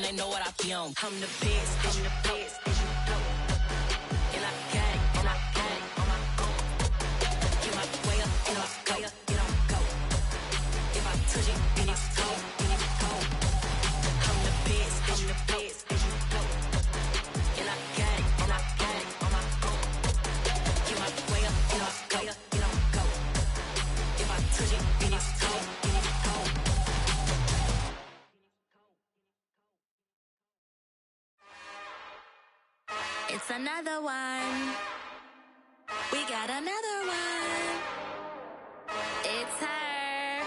they know what I be on. I'm the best, I'm the best, and you know. And I got it, and I got it on my own. Get my way up, and I way up, and I'm go. If I touch it, then it's cold, then it's cold. I'm the best, and you know. And I got it, and I got it on my own. Get my way up, and I way up, and I'm go. If I touch it, then it's cold, then it's cold. It's another one. We got another one. It's her.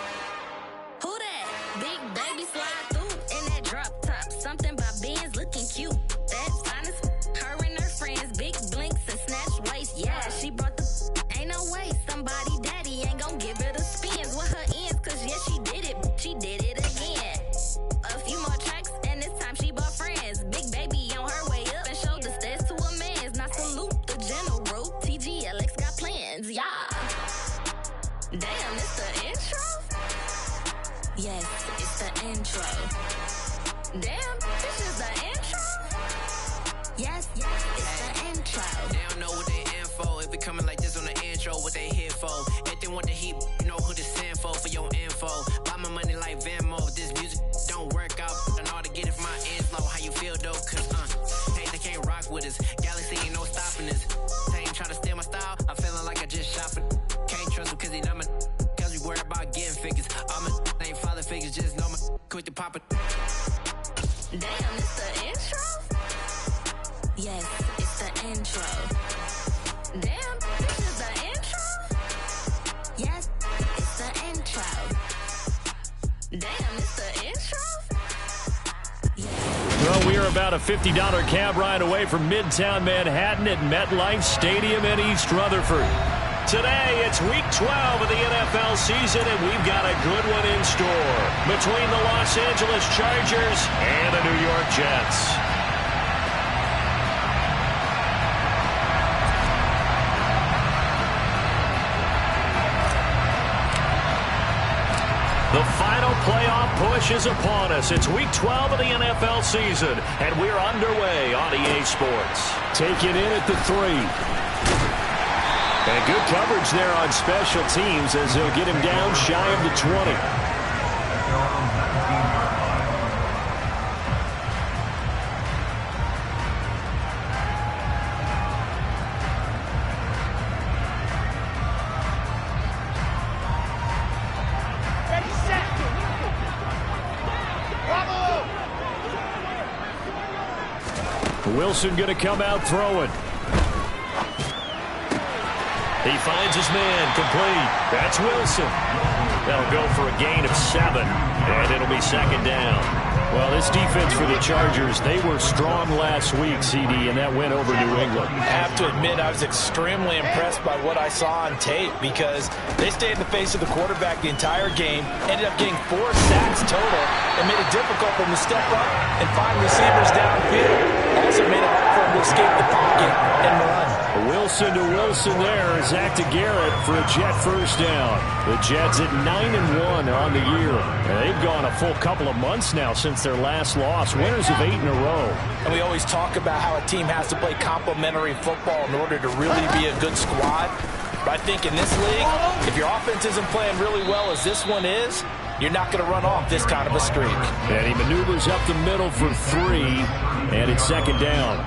Who that? Big baby slide through in that drop top. Something by Benz looking cute. That's honest. Her and her friends, big blinks and snatch waist. Yeah, she brought the. Ain't no way somebody daddy ain't gon' give it a spins with her ends. Cause yeah, she did it. She did it again. A few more tracks and this time she bought friends. Big baby on her way up and showed the stairs to a man's. Now salute the general. TGLX got plans, yeah. Damn, it's the intro? Yes, it's the intro. Damn, this is the intro? Yes, it's the intro. They don't know what they info. If it coming like this on the intro, what they here for? If they want the heat, you know who to send for your info. Buy my money like Venmo. If this music don't work out, I know how to get it from my ends low. How you feel though? Cause hey, they can't rock with us. Galaxy ain't no stopping this. They ain't trying to steal my style. I'm feeling like I just shop it. Can't trust them cause they not my. Cause we worry about getting figures. All my ain't father figures, just know my quick to pop it. Damn, it's the intro? Yes, it's the intro. Damn, this is the intro? Yes, it's the intro. Damn, it's the intro? Well, we are about a $50 cab ride away from Midtown Manhattan at MetLife Stadium in East Rutherford. Today, it's Week 12 of the NFL season, and we've got a good one in store between the Los Angeles Chargers and the New York Jets. The final playoff push is upon us. It's Week 12 of the NFL season, and we're underway on EA Sports. Taking in at the 3. And good coverage there on special teams as they'll get him down shy of the 20. Wilson going to come out throwing. He finds his man, complete. That's Wilson. That'll go for a gain of 7, and it'll be second down. Well, this defense for the Chargers, they were strong last week, CD, and that went over New England. I have to admit, I was extremely impressed by what I saw on tape because they stayed in the face of the quarterback the entire game, ended up getting 4 sacks total, and made it difficult for him to step up and find receivers downfield. Also made it hard for him to escape the pocket and run. Wilson to Wilson there. Zach to Garrett for a Jet first down. The Jets at 9-1 on the year. And they've gone a full couple of months now since their last loss. Winners of 8 in a row. And we always talk about how a team has to play complementary football in order to really be a good squad. But I think in this league, if your offense isn't playing really well as this one is, you're not going to run off this kind of a streak. And he maneuvers up the middle for 3, and it's second down.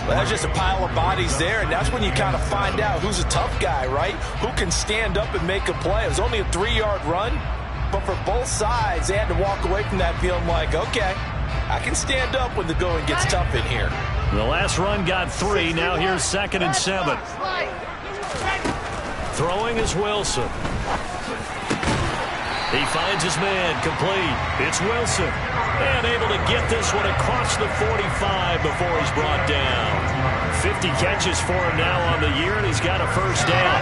Well, that's just a pile of bodies there, and that's when you kind of find out who's a tough guy, right? Who can stand up and make a play. It was only a 3-yard run, but for both sides, they had to walk away from that feeling like, okay, I can stand up when the going gets tough in here. The last run got 3. Now here's 2nd and 7. Throwing is Wilson. He finds his man, complete. It's Wilson. And able to get this one across the 45 before he's brought down. 50 catches for him now on the year, and he's got a first down.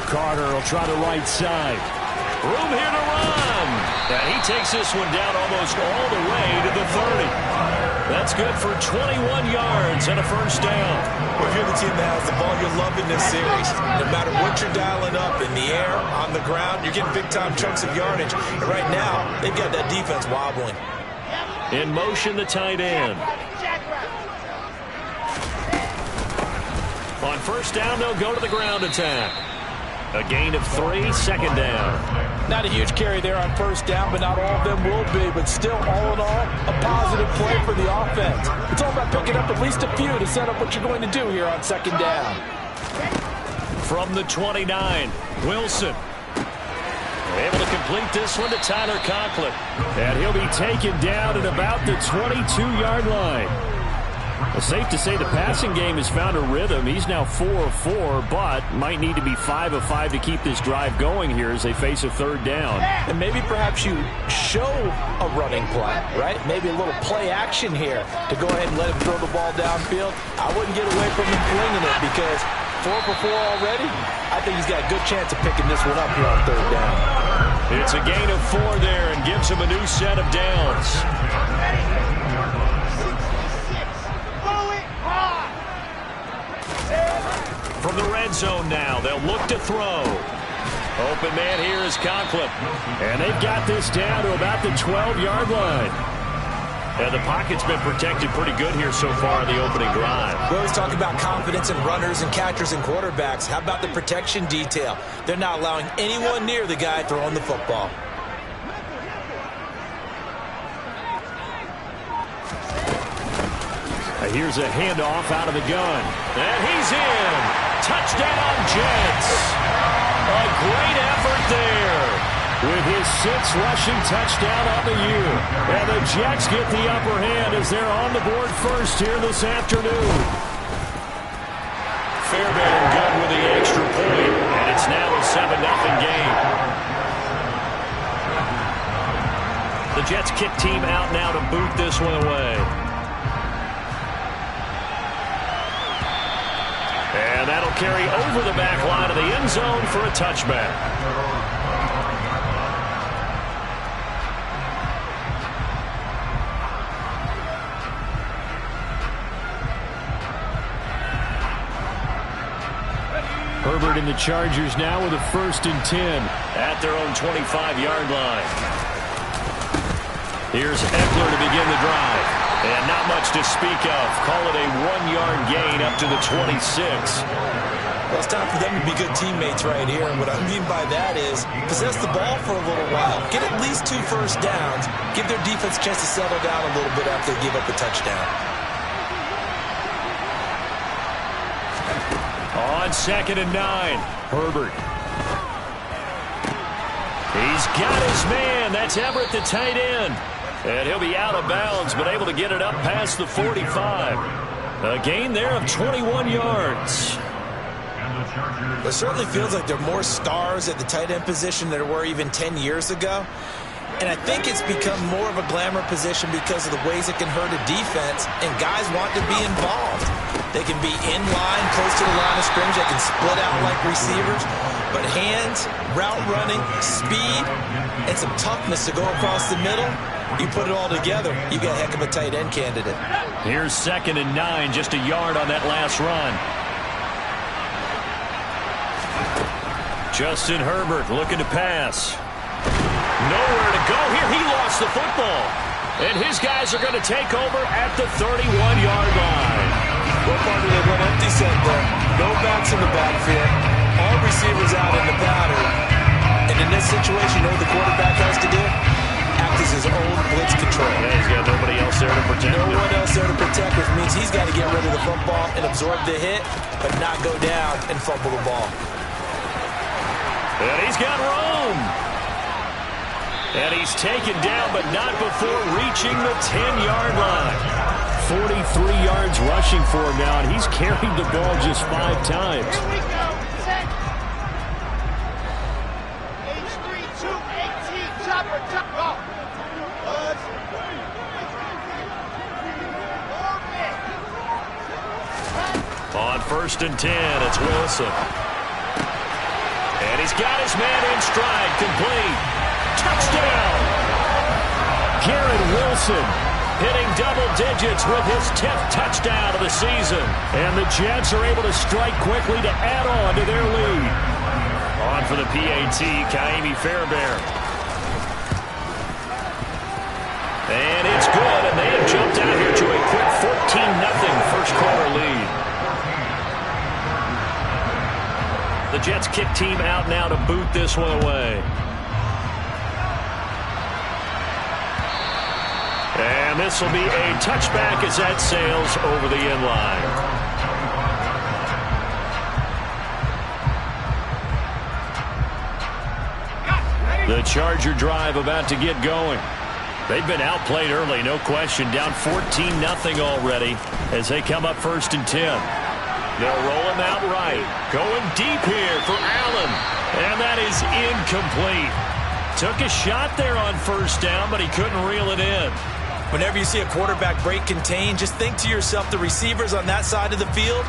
Carter will try the right side. Room here to run. And he takes this one down almost all the way to the 30. That's good for 21 yards and a first down. Well, if you're the team that has the ball, you're loving this series. No matter what you're dialing up, in the air, on the ground, you're getting big-time chunks of yardage. And right now, they've got that defense wobbling. In motion, the tight end. On first down, they'll go to the ground attack. A gain of 3, second down. Not a huge carry there on first down, but not all of them will be. But still, all in all, a positive play for the offense. It's all about picking up at least a few to set up what you're going to do here on second down. From the 29, Wilson. Able to complete this one to Tyler Conklin. And he'll be taken down at about the 22-yard line. Well, safe to say the passing game has found a rhythm. He's now 4 of 4, but might need to be 5 of 5 to keep this drive going here as they face a third down. And maybe perhaps you show a running play, right? Maybe a little play action here to go ahead and let him throw the ball downfield. I wouldn't get away from him flinging it because 4 for 4 already. I think he's got a good chance of picking this one up here on third down. It's a gain of 4 there and gives him a new set of downs. From the red zone now, they'll look to throw. Open man here is Conklin. And they've got this down to about the 12-yard line. And the pocket's been protected pretty good here so far in the opening drive. We always talk about confidence in runners and catchers and quarterbacks. How about the protection detail? They're not allowing anyone near the guy throwing the football. Here's a handoff out of the gun. And he's in. Touchdown, Jets. A great effort there with his 6th rushing touchdown on the year. And the Jets get the upper hand as they're on the board first here this afternoon. Fairbairn good with the extra point, and it's now a 7-0 game. The Jets kick team out now to boot this one away. And that'll carry over the back line of the end zone for a touchback. Herbert and the Chargers now with a 1st and 10 at their own 25-yard line. Here's Eckler to begin the drive. And not much to speak of. Call it a 1-yard gain up to the 26. Well, it's time for them to be good teammates right here. And what I mean by that is possess the ball for a little while. Get at least 2 first downs. Give their defense a chance to settle down a little bit after they give up a touchdown. On 2nd and 9, Herbert. He's got his man. That's Everett, the tight end. And he'll be out of bounds, but able to get it up past the 45. A gain there of 21 yards. It certainly feels like there are more stars at the tight end position than there were even 10 years ago. And I think it's become more of a glamour position because of the ways it can hurt a defense, and guys want to be involved. They can be in line, close to the line of scrimmage. They can split out like receivers. But hands, route running, speed, and some toughness to go across the middle, you put it all together, you got a heck of a tight end candidate. Here's 2nd and 9, just a yard on that last run. Justin Herbert looking to pass. Nowhere to go here. He lost the football. And his guys are going to take over at the 31-yard line. What part of they went empty set there? No backs in the backfield. All receivers out in the pattern. And in this situation, you know what the quarterback has to do? Act as his own blitz control. Yeah, he's got nobody else there to protect him. No one else there to protect, which means he's got to get rid of the football and absorb the hit, but not go down and fumble the ball. And he's got room. And he's taken down, but not before reaching the 10-yard line. 43 yards rushing for him now, and he's carried the ball just 5 times. Here we go. Set. H3-2-18. Chopper. Go. On 1st and 10, it's Wilson. And he's got his man in stride, complete. Touchdown! Garrett Wilson. hitting double digits with his 10th touchdown of the season. And the Jets are able to strike quickly to add on to their lead. On for the PAT, Kaimi Fairbairn. And it's good, and they have jumped out here to a quick 14-0 first quarter lead. The Jets kick team out now to boot this one away. And this will be a touchback as that sails over the end line. The Charger drive about to get going. They've been outplayed early, no question. Down 14-0 already as they come up 1st and 10. They'll roll him out right. Going deep here for Allen. And that is incomplete. Took a shot there on 1st down, but he couldn't reel it in. Whenever you see a quarterback break contain, just think to yourself, the receivers on that side of the field,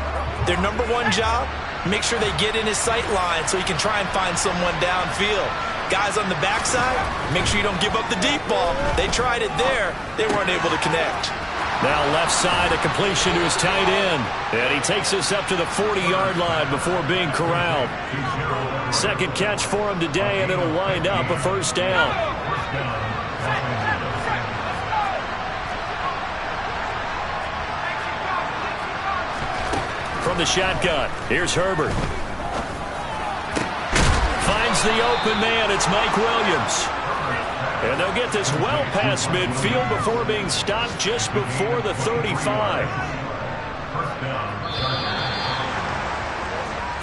their number one job, make sure they get in his sight line so he can try and find someone downfield. Guys on the backside, make sure you don't give up the deep ball. They tried it there. They weren't able to connect. Now left side, a completion to his tight end. And he takes us up to the 40-yard line before being corralled. Second catch for him today, and it'll wind up a 1st down. From the shotgun, here's Herbert. Finds the open man, it's Mike Williams. And they'll get this well past midfield before being stopped just before the 35.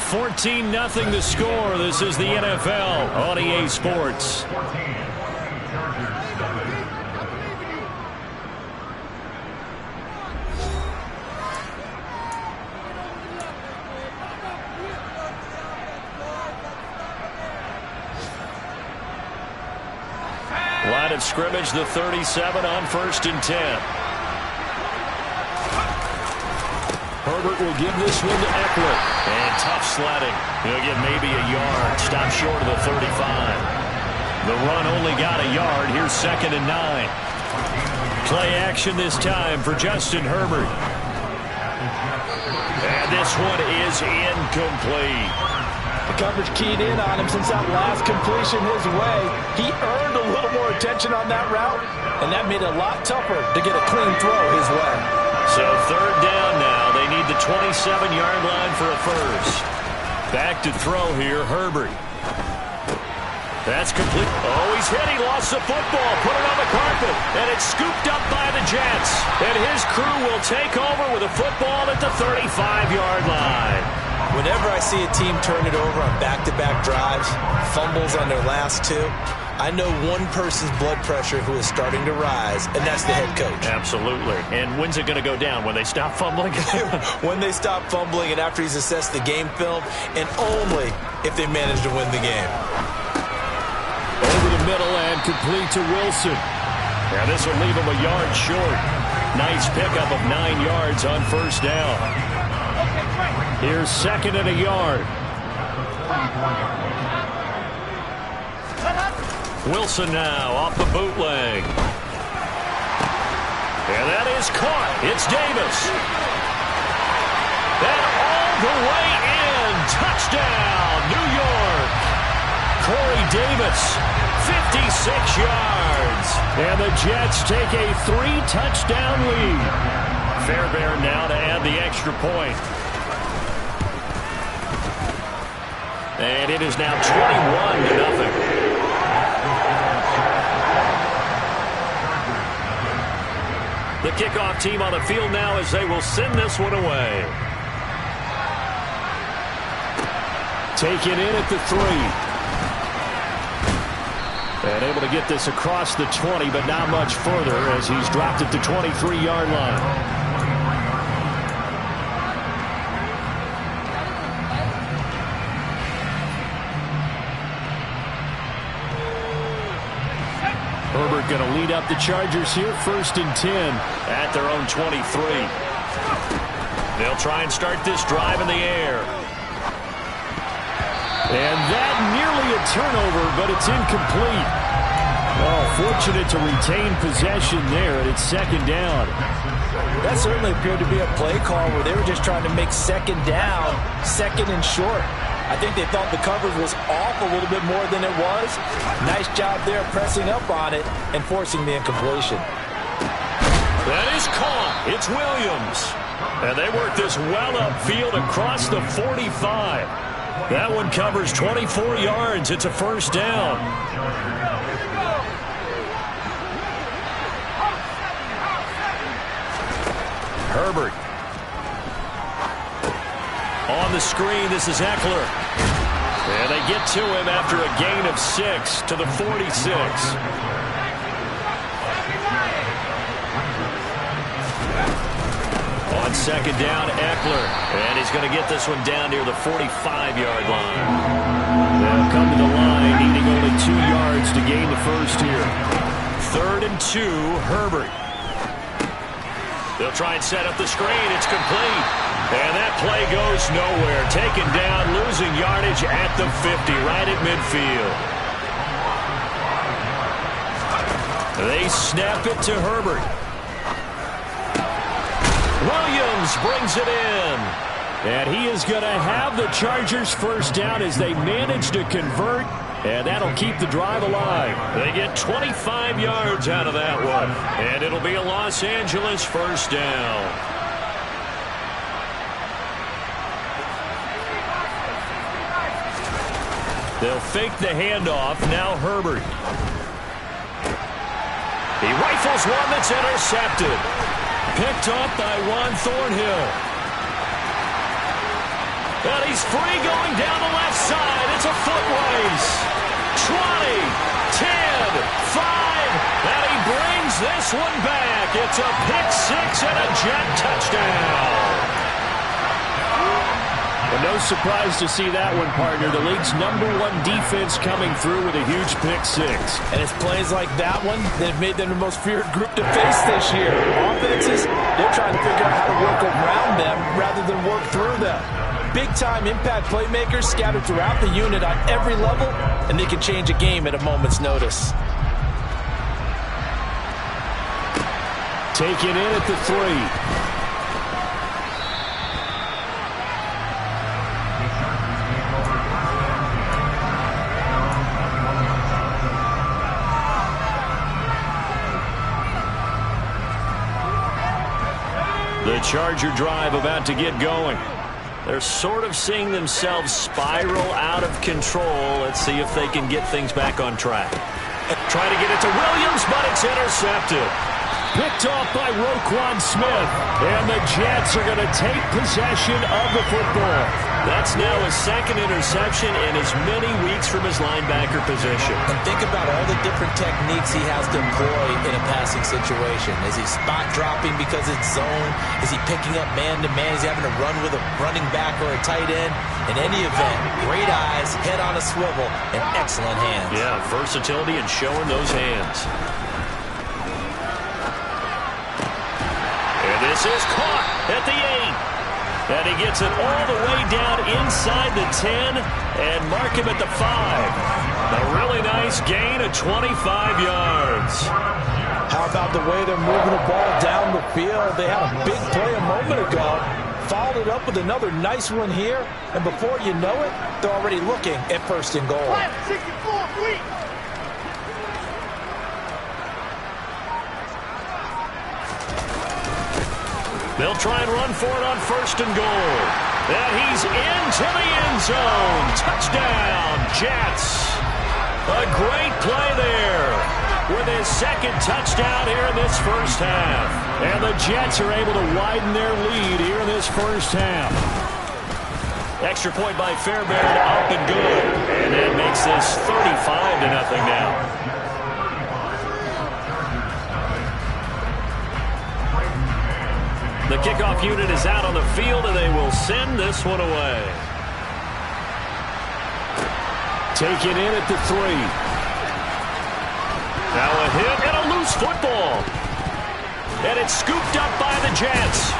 14-0 the score. This is the NFL on EA Sports. Line of scrimmage, the 37 on 1st and 10. Herbert will give this one to Eckler. And tough sledding. He'll get maybe a yard. Stop short of the 35. The run only got a yard. Here's 2nd and 9. Play action this time for Justin Herbert. And this one is incomplete. The coverage keyed in on him since that last completion his way. He earned a little more attention on that route, and that made it a lot tougher to get a clean throw his way. So 3rd down now. They need the 27-yard line for a 1st. Back to throw here, Herbert. That's complete. Oh, he's hit. He lost the football. Put it on the carpet. And it's scooped up by the Jets. And his crew will take over with a football at the 35-yard line. Whenever I see a team turn it over on back-to-back drives, fumbles on their last 2, I know one person's blood pressure who is starting to rise, and that's the head coach. Absolutely. And when's it going to go down? When they stop fumbling? When they stop fumbling and after he's assessed the game film, and only if they manage to win the game. Over the middle and complete to Wilson. Now this will leave him a yard short. Nice pickup of 9 yards on 1st down. Here's 2nd and a yard. Wilson now off the bootleg. And that is caught. It's Davis. And all the way in. Touchdown, New York. Corey Davis, 56 yards. And the Jets take a 3-touchdown lead. Fairbairn now to add the extra point. And it is now 21-0. The kickoff team on the field now as they will send this one away. Taken in at the 3. And able to get this across the 20, but not much further as he's dropped at the 23-yard line. Herbert going to lead up the Chargers here, 1st and 10 at their own 23. They'll try and start this drive in the air. And that nearly a turnover, but it's incomplete. Oh, fortunate to retain possession there, and it's second down. That certainly appeared to be a play call where they were just trying to make second down, second and short. I think they thought the coverage was off a little bit more than it was. Nice job there pressing up on it and forcing the incompletion. That is caught. It's Williams. And they work this well upfield across the 45. That one covers 24 yards. It's a first down. Herbert. On the screen, this is Eckler. And they get to him after a gain of 6 to the 46. On second down, Eckler. And he's going to get this one down near the 45-yard line. They'll come to the line, needing only 2 yards to gain the first here. 3rd and 2, Herbert. They'll try and set up the screen. It's complete. And that play goes nowhere. Taken down, losing yardage at the 50, right at midfield. They snap it to Herbert. Williams brings it in. And he is going to have the Chargers first down as they manage to convert. And that'll keep the drive alive. They get 25 yards out of that one. And it'll be a Los Angeles first down. They'll fake the handoff. Now Herbert. He rifles one that's intercepted. Picked up by Juan Thornhill. And he's free going down the left side. It's a foot race. 20, 10, 5, and he brings this one back. It's a pick six and a Jet touchdown. Well, no surprise to see that one, partner. The league's #1 defense coming through with a huge pick six. And it's plays like that one that have made them the most feared group to face this year. Offenses, they're trying to figure out how to work around them rather than work through them. Big-time impact playmakers scattered throughout the unit on every level, and they can change a game at a moment's notice. Taken in at the 3. The Charger drive about to get going. They're sort of seeing themselves spiral out of control. Let's see if they can get things back on track. Try to get it to Williams, but it's intercepted. Picked off by Roquan Smith. And the Jets are going to take possession of the football. That's now his second interception in as many weeks from his linebacker position. And think about all the different techniques he has to employ in a passing situation. Is he spot dropping because it's zone? Is he picking up man-to-man? Is he having to run with a running back or a tight end? In any event, great eyes, head on a swivel, and excellent hands. Yeah, versatility and showing those hands. And this is caught at the 8. And he gets it all the way down inside the 10 and mark him at the 5. A really nice gain of 25 yards. How about the way they're moving the ball down the field? They had a big play a moment ago. Followed it up with another nice one here. And before you know it, they're already looking at 1st and goal. 64, please. They'll try and run for it on 1st and goal. And he's into the end zone. Touchdown, Jets. A great play there with his second touchdown here in this first half. And the Jets are able to widen their lead here in this first half. Extra point by Fairbairn, up and good. And that makes this 35-0 now. The kickoff unit is out on the field, and they will send this one away. Taken in at the 3. Now a hit and a loose football. And it's scooped up by the Jets.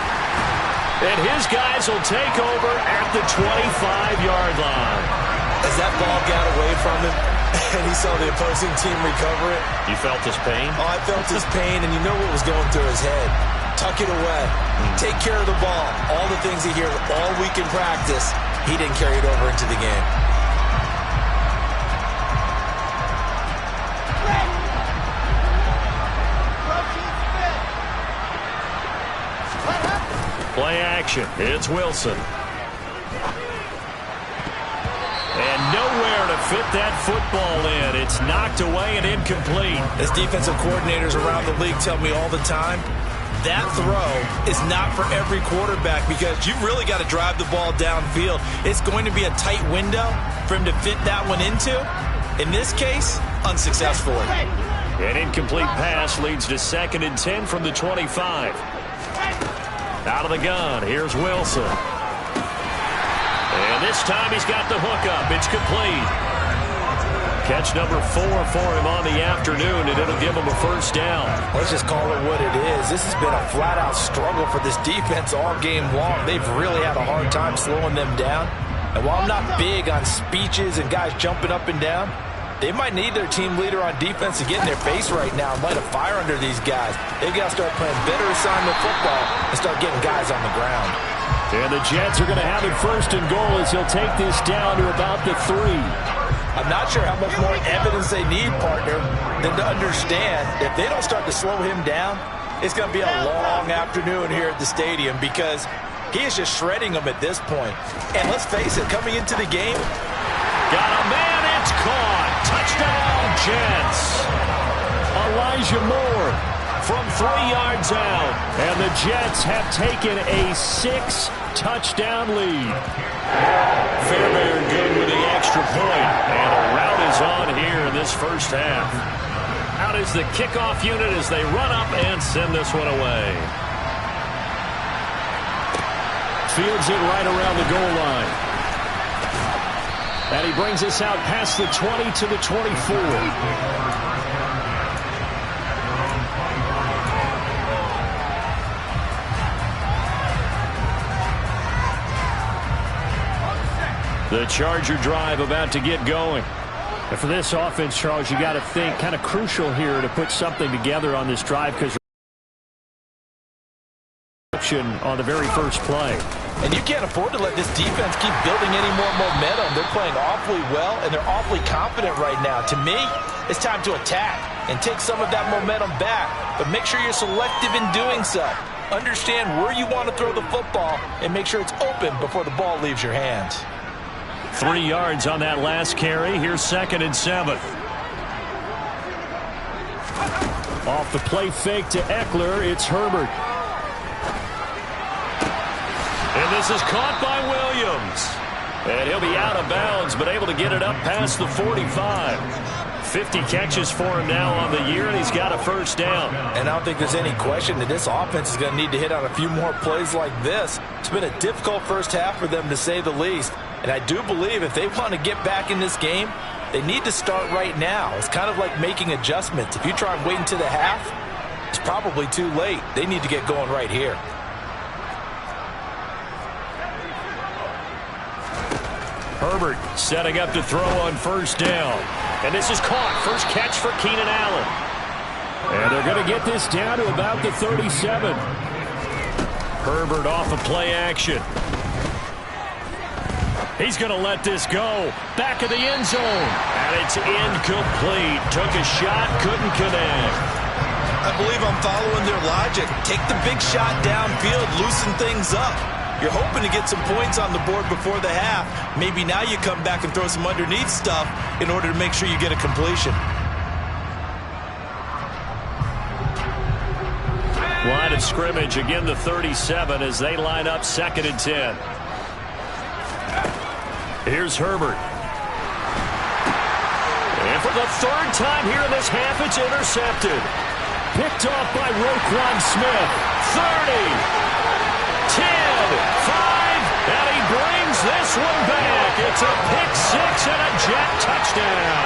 And his guys will take over at the 25-yard line. As that ball got away from him, and he saw the opposing team recover it. You felt his pain? Oh, I felt his pain, and you know what was going through his head. Tuck it away. Take care of the ball. All the things he hears all week in practice, he didn't carry it over into the game. Play action. It's Wilson. And nowhere to fit that football in. It's knocked away and incomplete. As defensive coordinators around the league tell me all the time, that throw is not for every quarterback because you've really got to drive the ball downfield. It's going to be a tight window for him to fit that one into. In this case, unsuccessfully. An incomplete pass leads to 2nd and 10 from the 25. Out of the gun, here's Wilson. And this time he's got the hookup. It's complete. Catch number 4 for him on the afternoon, and it'll give him a first down. Let's just call it what it is. This has been a flat-out struggle for this defense all game long. They've really had a hard time slowing them down. And while I'm not big on speeches and guys jumping up and down, they might need their team leader on defense to get in their face right now and light a fire under these guys. They've got to start playing better assignment football and start getting guys on the ground. And the Jets are going to have it 1st and goal as he'll take this down to about the 3. I'm not sure how much more evidence they need, partner, than to understand if they don't start to slow him down, it's going to be a long afternoon here at the stadium because he is just shredding them at this point. And let's face it, coming into the game, got a man, it's caught. Touchdown, Jets. Elijah Moore from 3 yards out. And the Jets have taken a 6-touchdown lead. Fairbairn good with the extra point. And a rout is on here in this first half. Out is the kickoff unit as they run up and send this one away. Fields it right around the goal line. And he brings us out past the 20 to the 24. The Charger drive about to get going. And for this offense, Charles, you got to think kind of crucial here to put something together on this drive because on the very first play. And you can't afford to let this defense keep building any more momentum. They're playing awfully well, and they're awfully confident right now. To me, it's time to attack and take some of that momentum back. But make sure you're selective in doing so. Understand where you want to throw the football and make sure it's open before the ball leaves your hands. 3 yards on that last carry. Here's 2nd and 7. Off the play fake to Eckler, it's Herbert. And this is caught by Williams. And he'll be out of bounds, but able to get it up past the 45. 50 catches for him now on the year, and he's got a first down. And I don't think there's any question that this offense is going to need to hit on a few more plays like this. It's been a difficult first half for them, to say the least. And I do believe if they want to get back in this game, they need to start right now. It's kind of like making adjustments. If you try and wait until the half, it's probably too late. They need to get going right here. Herbert setting up to throw on first down. And this is caught. First catch for Keenan Allen. And they're going to get this down to about the 37. Herbert off of play action. He's going to let this go. Back of the end zone. And it's incomplete. Took a shot, couldn't connect. I believe I'm following their logic. Take the big shot downfield, loosen things up. You're hoping to get some points on the board before the half. Maybe now you come back and throw some underneath stuff in order to make sure you get a completion. Line of scrimmage, again the 37 as they line up 2nd and 10. Here's Herbert. And for the 3rd time here in this half, it's intercepted. Picked off by Roquan Smith. 30. 10, 5, and he brings this one back. It's a pick 6 and a Jet touchdown.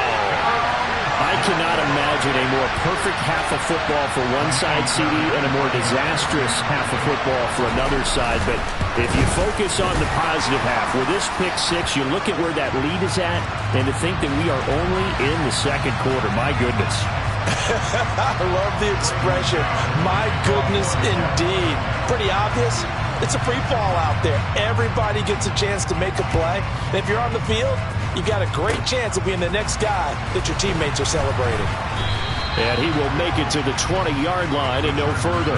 I cannot imagine a more perfect half of football for one side, CD, and a more disastrous half of football for another side. But if you focus on the positive half, with this pick six, you look at where that lead is at, and to think that we are only in the second quarter, my goodness. I love the expression, my goodness indeed. Pretty obvious. It's a free fall out there. Everybody gets a chance to make a play. And if you're on the field, you've got a great chance of being the next guy that your teammates are celebrating. And he will make it to the 20-yard line and no further.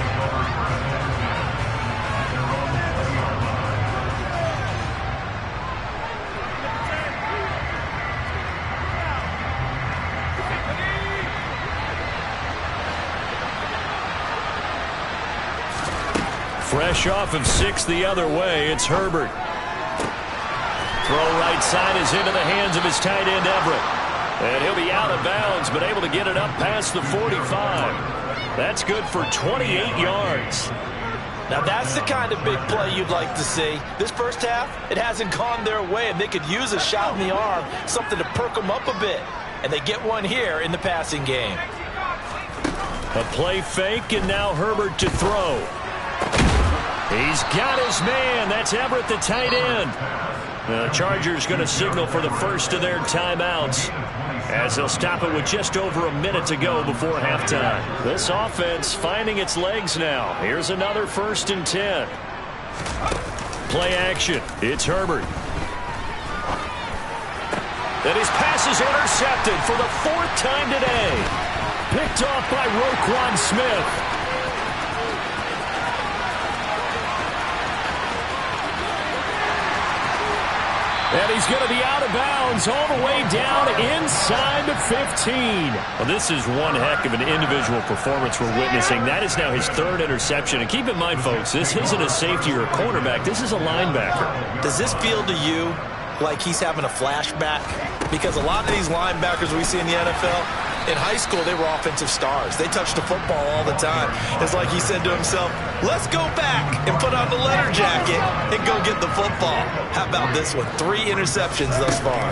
Fresh off of 6 the other way, it's Herbert. Throw right side is into the hands of his tight end, Everett. And he'll be out of bounds, but able to get it up past the 45. That's good for 28 yards. Now that's the kind of big play you'd like to see. This first half, it hasn't gone their way, and they could use a shot in the arm, something to perk them up a bit. And they get one here in the passing game. A play fake, and now Herbert to throw. He's got his man. That's Everett, the tight end. The Chargers going to signal for the first of their timeouts, as they'll stop it with just over a minute to go before halftime. This offense finding its legs now. Here's another 1st and 10. Play action. It's Herbert. And his pass is intercepted for the 4th time today. Picked off by Roquan Smith. And he's going to be out of bounds all the way down inside the 15. Well, this is one heck of an individual performance we're witnessing. That is now his 3rd interception. And keep in mind, folks, this isn't a safety or a cornerback. This is a linebacker. Does this feel to you like he's having a flashback? Because a lot of these linebackers we see in the NFL, in high school, they were offensive stars. They touched the football all the time. It's like he said to himself, let's go back and put on the leather jacket and go get the football. How about this one? 3 interceptions thus far.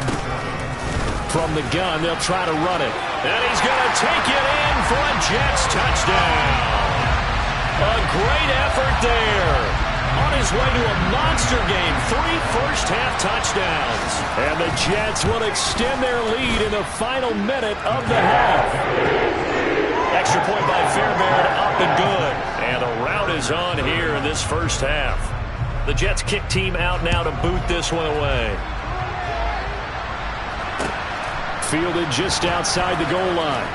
From the gun, they'll try to run it. And he's going to take it in for a Jets touchdown. A great effort there. On his way to a monster game, 3 first-half touchdowns. And the Jets will extend their lead in the final minute of the half. Extra point by Fairbairn, up and good. And the rout is on here in this first half. The Jets kick team out now to boot this one away. Fielded just outside the goal line.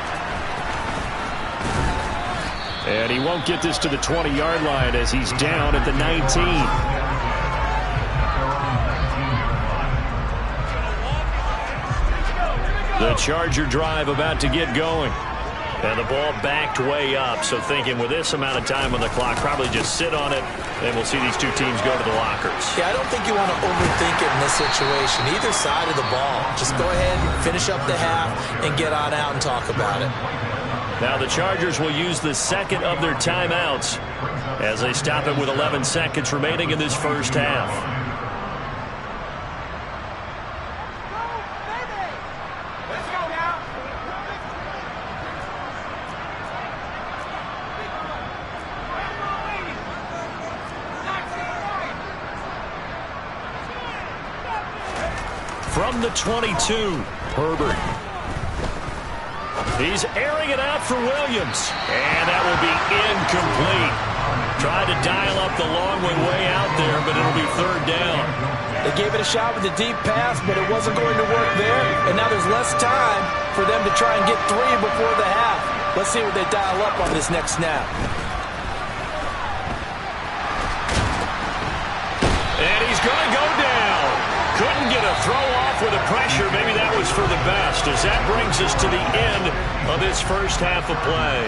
And he won't get this to the 20-yard line as he's down at the 19. The Charger drive about to get going. And the ball backed way up, so thinking with this amount of time on the clock, probably just sit on it, and we'll see these two teams go to the lockers. Yeah, I don't think you want to overthink it in this situation. Either side of the ball. Just go ahead, finish up the half, and get on out and talk about it. Now the Chargers will use the second of their timeouts as they stop it with 11 seconds remaining in this first half. From the 22, Herbert. He's airing it out for Williams. And that will be incomplete. Tried to dial up the long one way out there, but it'll be 3rd down. They gave it a shot with a deep pass, but it wasn't going to work there. And now there's less time for them to try and get 3 before the half. Let's see what they dial up on this next snap. And he's going to go down. Couldn't get a throw off with the pressure. Maybe that was for the best, as that brings us to the end of this first half of play.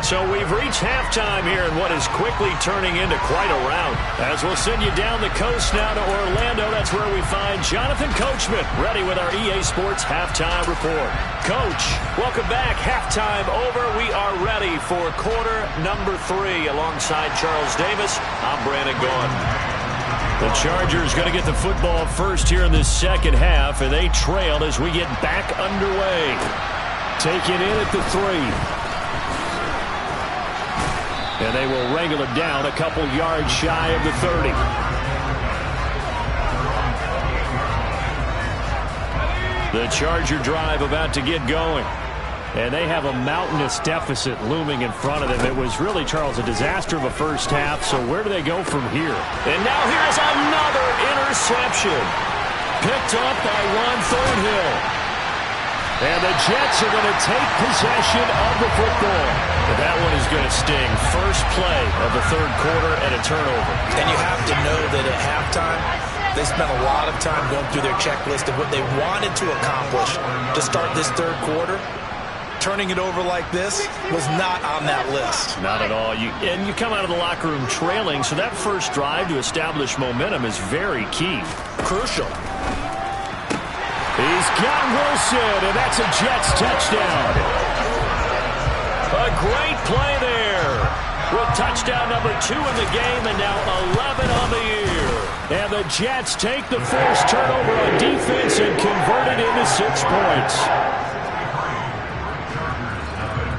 So we've reached halftime here in what is quickly turning into quite a rout. As we'll send you down the coast now to Orlando, that's where we find Jonathan Coachman, ready with our EA Sports Halftime Report. Coach, welcome back. Halftime over. We are ready for quarter number 3. Alongside Charles Davis, I'm Brandon Gordon. The Chargers going to get the football first here in this second half, and they trail as we get back underway. Take it in at the 3. And they will wrangle it down a couple yards shy of the 30. The Charger drive about to get going. And they have a mountainous deficit looming in front of them. It was really, Charles, a disaster of a first half. So where do they go from here? And now here's another interception. Picked up by Ron Thornhill. And the Jets are going to take possession of the football. But that one is going to sting. First play of the third quarter and a turnover. And you have to know that at halftime, they spent a lot of time going through their checklist of what they wanted to accomplish to start this third quarter. Turning it over like this was not on that list. Not at all. And you come out of the locker room trailing, so that first drive to establish momentum is very key. Crucial. He's got Wilson, and that's a Jets touchdown. A great play there. With touchdown number 2 in the game and now 11 on the year. And the Jets take the forced turnover on defense and convert it into 6 points.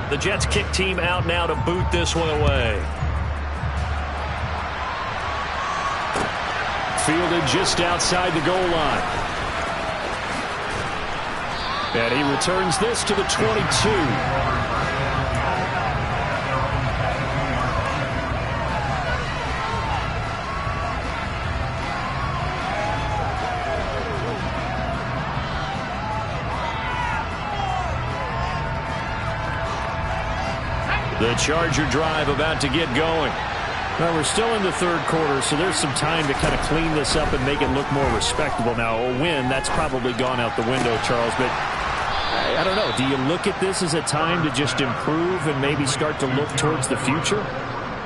The Jets kick team out now to boot this one away. Fielded just outside the goal line. And he returns this to the 22. The Charger drive about to get going. Well, we're still in the third quarter, so there's some time to kind of clean this up and make it look more respectable. Now, a win, that's probably gone out the window, Charles, but I don't know. Do you look at this as a time to just improve and maybe start to look towards the future?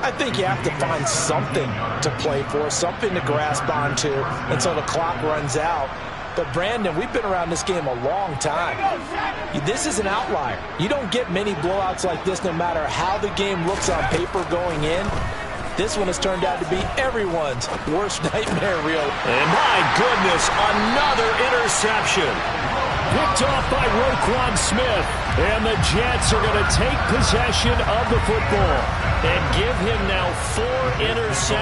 I think you have to find something to play for, something to grasp onto until the clock runs out. But, Brandon, we've been around this game a long time. This is an outlier. You don't get many blowouts like this no matter how the game looks on paper going in. This one has turned out to be everyone's worst nightmare reel. And my goodness, another interception. Picked off by Roquan Smith. And the Jets are going to take possession of the football and give him now 4 interceptions.